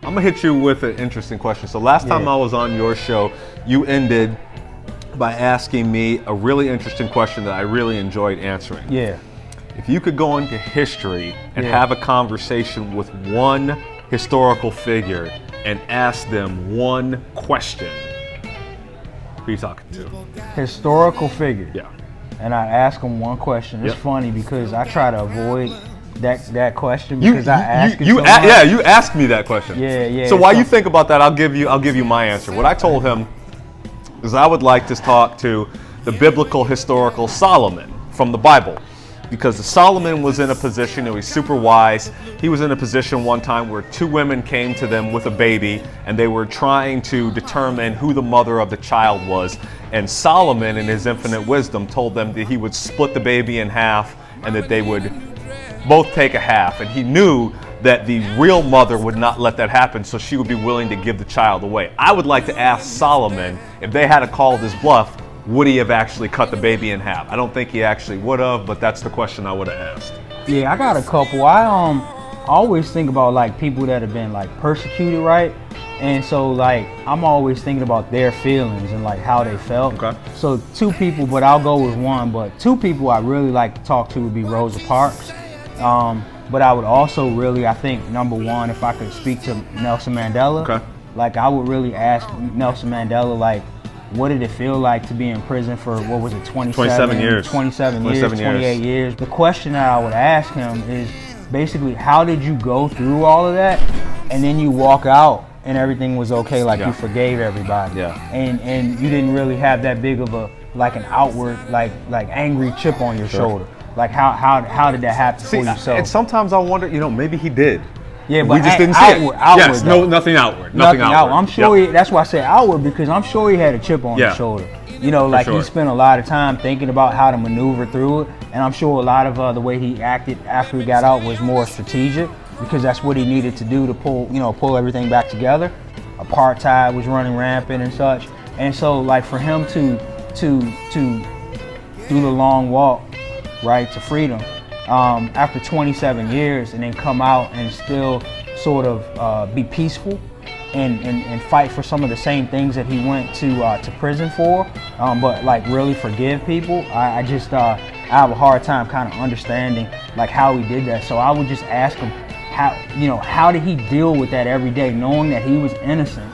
I'm gonna hit you with an interesting question. So last time I was on your show, you ended by asking me a really interesting question that I really enjoyed answering. Yeah. If you could go into history and have a conversation with one historical figure and ask them one question, who are you talking to? Historical figure. Yeah. And I ask them one question. It's funny because I try to avoid that question because I ask it so much. Yeah, you asked me that question. Yeah. So while you think about that, I'll give you my answer. What I told him is I would like to talk to the biblical historical Solomon from the Bible. Because Solomon was in a position, he was super wise. He was in a position one time where two women came to them with a baby and they were trying to determine who the mother of the child was. And Solomon, in his infinite wisdom, told them that he would split the baby in half and that they would both take a half. And he knew that the real mother would not let that happen, so she would be willing to give the child away. I would like to ask Solomon, if they had to call this bluff, would he have actually cut the baby in half? I don't think he actually would have, but that's the question I would have asked. Yeah, I got a couple. I always think about like people that have been like persecuted, right? And so like I'm always thinking about their feelings and like how they felt. Okay. So two people, but I'll go with one. But two people I really like to talk to would be Rosa Parks. But I would also really, I think number one, if I could speak to Nelson Mandela, like I would really ask Nelson Mandela, like, what did it feel like to be in prison for, what was it, 27 years, 28 years? The question that I would ask him is basically, how did you go through all of that and then you walk out and everything was okay, like you forgave everybody, and you didn't really have that big of a, like an outward, like angry chip on your shoulder? Like how did that happen for yourself? And sometimes I wonder, maybe he did. Yeah, but we just didn't see it. Yes, nothing outward. Nothing outward. I'm sure that's why I say outward, because I'm sure he had a chip on his shoulder. Like he spent a lot of time thinking about how to maneuver through it, and I'm sure a lot of the way he acted after he got out was more strategic, because that's what he needed to do to pull everything back together. Apartheid was running rampant and such, and so like for him to do the long walk, right, to freedom, after 27 years, and then come out and still sort of be peaceful and fight for some of the same things that he went to prison for, but like really forgive people. I have a hard time kind of understanding like how he did that. So I would just ask him how did he deal with that every day, knowing that he was innocent